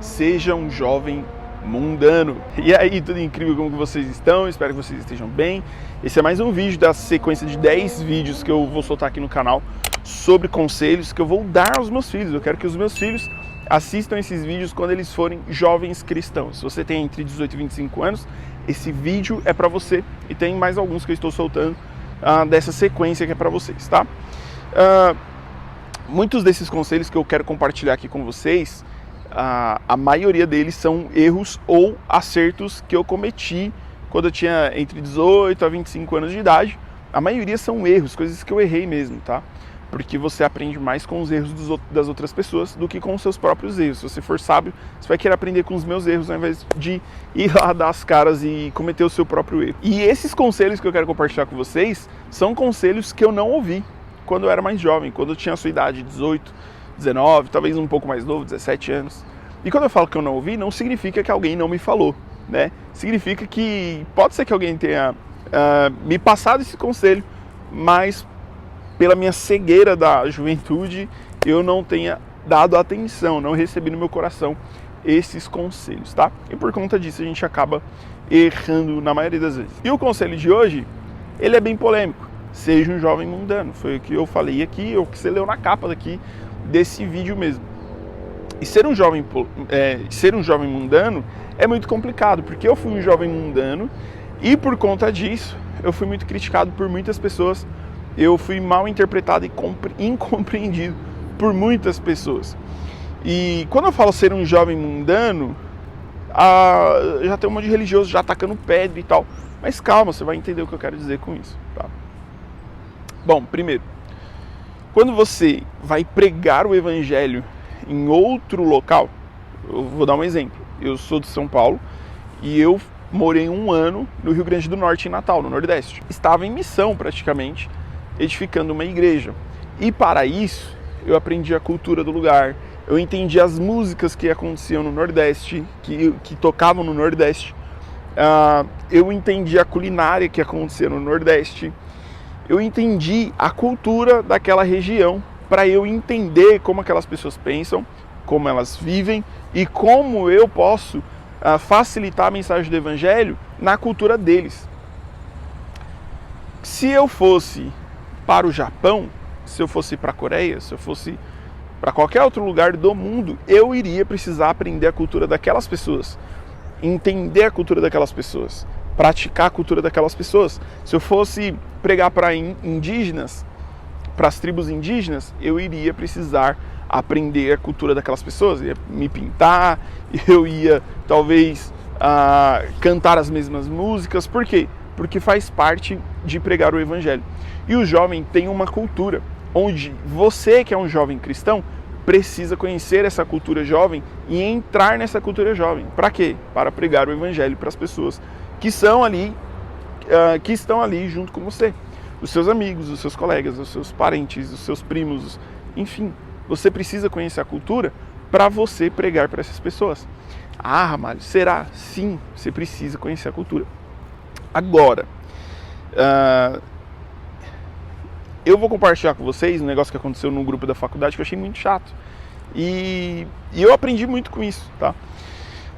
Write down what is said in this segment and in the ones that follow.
seja um jovem mundano. E aí, tudo incrível, como que vocês estão? Espero que vocês estejam bem. Esse é mais um vídeo da sequência de 10 vídeos que eu vou soltar aqui no canal sobre conselhos que eu vou dar aos meus filhos. Eu quero que os meus filhos assistam esses vídeos quando eles forem jovens cristãos. Se você tem entre 18 e 25 anos, esse vídeo é para você. E tem mais alguns que eu estou soltando dessa sequência que é para vocês, tá? Muitos desses conselhos que eu quero compartilhar aqui com vocês, a maioria deles são erros ou acertos que eu cometi quando eu tinha entre 18 a 25 anos de idade. A maioria são erros, coisas que eu errei mesmo, tá? Porque você aprende mais com os erros das outras pessoas do que com os seus próprios erros. Se você for sábio, você vai querer aprender com os meus erros ao invés de ir lá dar as caras e cometer o seu próprio erro. E esses conselhos que eu quero compartilhar com vocês são conselhos que eu não ouvi quando eu era mais jovem, quando eu tinha a sua idade, 18, 19, talvez um pouco mais novo, 17 anos. E quando eu falo que eu não ouvi, não significa que alguém não me falou, né? Significa que pode ser que alguém tenha me passado esse conselho, mas pela minha cegueira da juventude, eu não tenha dado atenção, não recebi no meu coração esses conselhos, tá? E por conta disso a gente acaba errando na maioria das vezes. E o conselho de hoje, ele é bem polêmico. Seja um jovem mundano. Foi o que eu falei aqui, ou que você leu na capa daqui desse vídeo mesmo. E ser um jovem mundano é muito complicado, porque eu fui um jovem mundano e por conta disso eu fui muito criticado por muitas pessoas. Eu fui mal interpretado e incompreendido por muitas pessoas. E quando eu falo ser um jovem mundano, já tem um monte de religioso já atacando pedra e tal. Mas calma, você vai entender o que eu quero dizer com isso, tá? Bom, primeiro, quando você vai pregar o evangelho em outro local, eu vou dar um exemplo. Eu sou de São Paulo e eu morei um ano no Rio Grande do Norte, em Natal, no Nordeste. Estava em missão praticamente, edificando uma igreja. E para isso, eu aprendi a cultura do lugar, eu entendi as músicas que aconteciam no Nordeste, que tocavam no Nordeste, eu entendi a culinária que acontecia no Nordeste, eu entendi a cultura daquela região para eu entender como aquelas pessoas pensam, como elas vivem e como eu posso facilitar a mensagem do Evangelho na cultura deles. Se eu fosse para o Japão, se eu fosse para a Coreia, se eu fosse para qualquer outro lugar do mundo, eu iria precisar aprender a cultura daquelas pessoas, entender a cultura daquelas pessoas, praticar a cultura daquelas pessoas. Se eu fosse pregar para indígenas, para as tribos indígenas, eu iria precisar aprender a cultura daquelas pessoas, eu ia me pintar, eu ia talvez cantar as mesmas músicas. Por quê? Porque faz parte de pregar o evangelho. E o jovem tem uma cultura, onde você que é um jovem cristão, precisa conhecer essa cultura jovem e entrar nessa cultura jovem. Para quê? Para pregar o evangelho para as pessoas que estão ali junto com você. Os seus amigos, os seus colegas, os seus parentes, os seus primos, enfim. Você precisa conhecer a cultura para você pregar para essas pessoas. Ah, Ramalho, será? Sim, você precisa conhecer a cultura. Agora, eu vou compartilhar com vocês um negócio que aconteceu num grupo da faculdade que eu achei muito chato. E eu aprendi muito com isso, tá?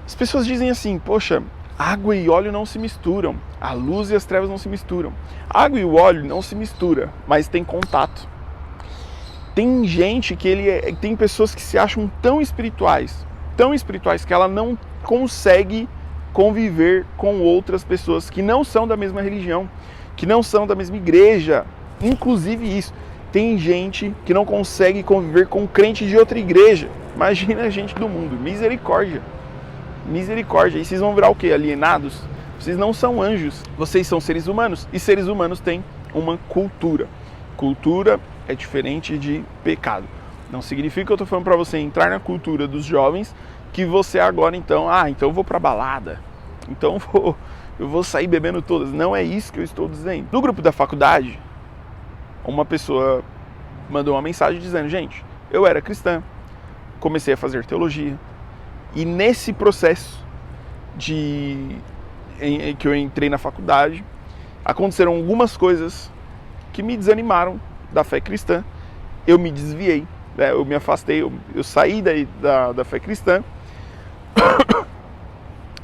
As pessoas dizem assim, poxa, água e óleo não se misturam, a luz e as trevas não se misturam. Água e o óleo não se misturam, mas tem contato. Tem gente tem pessoas que se acham tão espirituais que ela não consegue conviver com outras pessoas que não são da mesma religião, que não são da mesma igreja. Inclusive isso, tem gente que não consegue conviver com crente de outra igreja. Imagina a gente do mundo, misericórdia. Misericórdia. E vocês vão virar o quê? Alienados? Vocês não são anjos, vocês são seres humanos. E seres humanos têm uma cultura. Cultura é diferente de pecado. Não significa que eu estou falando para você entrar na cultura dos jovens que você agora então eu vou para balada. Então eu vou sair bebendo todas. Não é isso que eu estou dizendo. No grupo da faculdade, uma pessoa mandou uma mensagem dizendo, gente, eu era cristã, comecei a fazer teologia, e nesse processo que eu entrei na faculdade, aconteceram algumas coisas que me desanimaram da fé cristã. Eu me desviei, né? Eu me afastei, eu saí da fé cristã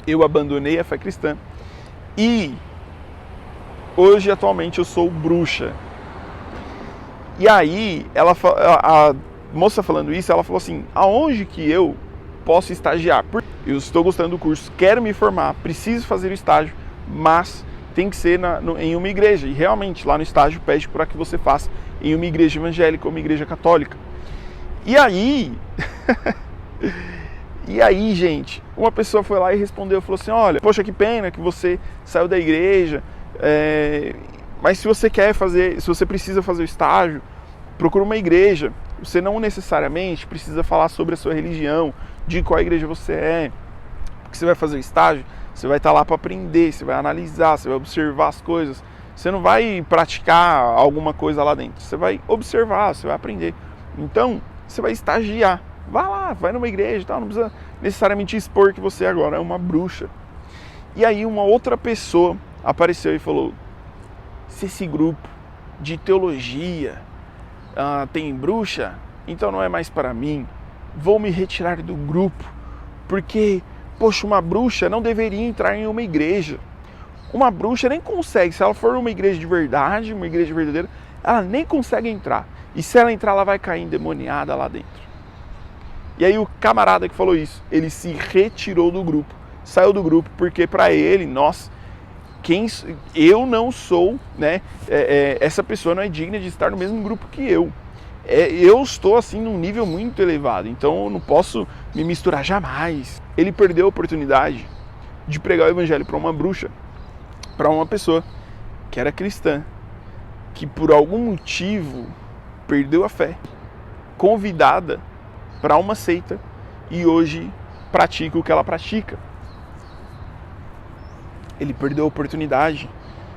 eu abandonei a fé cristã e hoje, atualmente, eu sou bruxa. E aí, a moça falando isso, ela falou assim, aonde que eu posso estagiar? Eu estou gostando do curso, quero me formar, preciso fazer o estágio, mas tem que ser em uma igreja. E realmente, lá no estágio, pede para que você faça em uma igreja evangélica ou uma igreja católica. E aí... E aí, gente, uma pessoa foi lá e respondeu, falou assim, olha, poxa, que pena que você saiu da igreja, mas se você se você precisa fazer o estágio, procura uma igreja. Você não necessariamente precisa falar sobre a sua religião, de qual igreja você é, porque você vai fazer o estágio, você vai estar lá para aprender, você vai analisar, você vai observar as coisas, você não vai praticar alguma coisa lá dentro, você vai observar, você vai aprender. Então, você vai estagiar. Vai lá, vai numa igreja e tal, não precisa necessariamente expor que você agora é uma bruxa. E aí uma outra pessoa apareceu e falou, se esse grupo de teologia tem bruxa, então não é mais para mim, vou me retirar do grupo, porque, poxa, uma bruxa não deveria entrar em uma igreja. Uma bruxa nem consegue, se ela for numa igreja de verdade, uma igreja verdadeira, ela nem consegue entrar. E se ela entrar, ela vai cair endemoniada lá dentro. E aí o camarada que falou isso, ele se retirou do grupo, saiu do grupo, porque para ele, eu não sou, né, essa pessoa não é digna de estar no mesmo grupo que eu. Eu estou assim num nível muito elevado, então eu não posso me misturar jamais. Ele perdeu a oportunidade de pregar o evangelho para uma bruxa, para uma pessoa que era cristã, que por algum motivo perdeu a fé, convidada para uma seita e hoje pratica o que ela pratica. Ele perdeu a oportunidade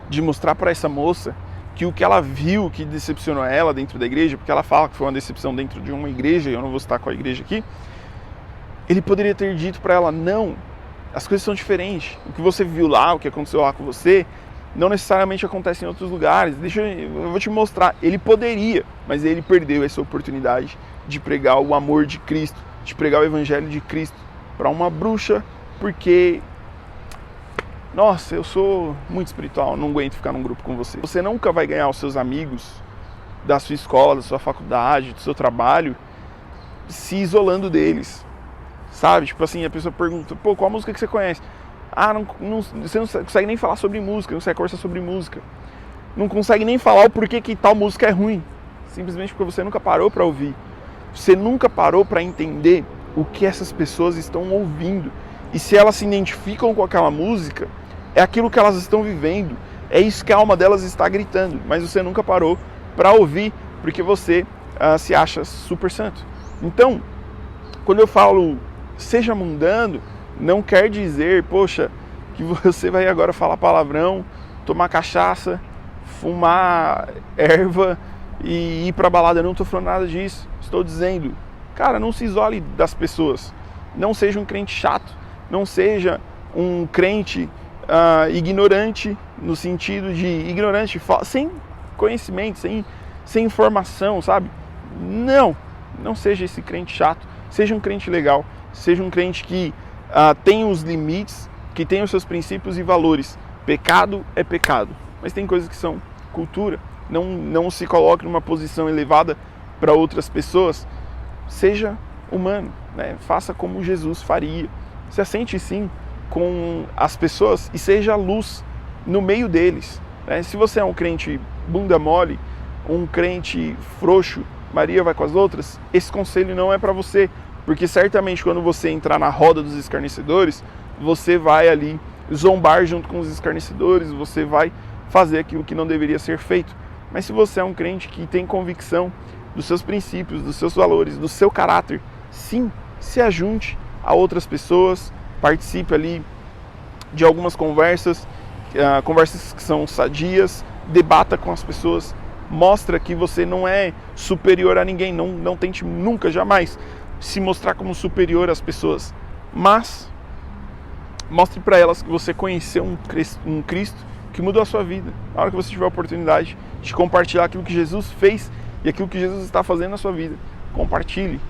de mostrar para essa moça que o que ela viu que decepcionou ela dentro da igreja, porque ela fala que foi uma decepção dentro de uma igreja, eu não vou citar qual igreja aqui, ele poderia ter dito para ela, não, as coisas são diferentes, o que você viu lá, o que aconteceu lá com você, não necessariamente acontece em outros lugares, eu vou te mostrar. Ele poderia, mas ele perdeu essa oportunidade de pregar o amor de Cristo, de pregar o evangelho de Cristo para uma bruxa, porque, nossa, eu sou muito espiritual, não aguento ficar num grupo com você. Você nunca vai ganhar os seus amigos da sua escola, da sua faculdade, do seu trabalho, se isolando deles, sabe? Tipo assim, a pessoa pergunta, pô, qual música que você conhece? Você não consegue nem falar sobre música, não consegue conversar sobre música. Não consegue nem falar o porquê que tal música é ruim. Simplesmente porque você nunca parou para ouvir. Você nunca parou para entender o que essas pessoas estão ouvindo. E se elas se identificam com aquela música, é aquilo que elas estão vivendo. É isso que a alma delas está gritando. Mas você nunca parou para ouvir, porque você se acha super santo. Então, quando eu falo seja mundano, não quer dizer, poxa, que você vai agora falar palavrão, tomar cachaça, fumar erva e ir pra balada. Eu não estou falando nada disso. Estou dizendo, cara, não se isole das pessoas. Não seja um crente chato. Não seja um crente ignorante, no sentido de ignorante, sem conhecimento, sem informação, sabe? Não seja esse crente chato. Seja um crente legal. Seja um crente que tem os limites, que tem os seus princípios e valores. Pecado é pecado, mas tem coisas que são cultura. Não se coloque numa posição elevada para outras pessoas. Seja humano, né? Faça como Jesus faria. Se assente sim com as pessoas e seja luz no meio deles, né? Se você é um crente bunda mole, um crente frouxo, Maria vai com as outras, esse conselho não é para você. Porque certamente quando você entrar na roda dos escarnecedores, você vai ali zombar junto com os escarnecedores, você vai fazer aquilo que não deveria ser feito. Mas se você é um crente que tem convicção dos seus princípios, dos seus valores, do seu caráter, sim, se ajunte a outras pessoas, participe ali de algumas conversas que são sadias, debata com as pessoas, mostra que você não é superior a ninguém, não tente nunca, jamais se mostrar como superior às pessoas, mas mostre para elas que você conheceu um Cristo que mudou a sua vida. Na hora que você tiver a oportunidade de compartilhar aquilo que Jesus fez e aquilo que Jesus está fazendo na sua vida, compartilhe,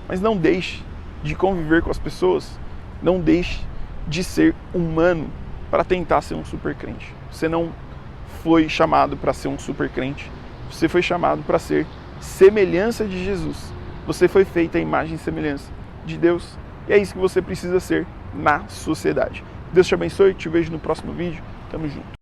mas não deixe de conviver com as pessoas, Não deixe de ser humano para tentar ser um super crente. Você não foi chamado para ser um super crente. Você foi chamado para ser semelhança de Jesus. Você foi feito à imagem e semelhança de Deus. E é isso que você precisa ser na sociedade. Deus te abençoe. Te vejo no próximo vídeo. Tamo junto.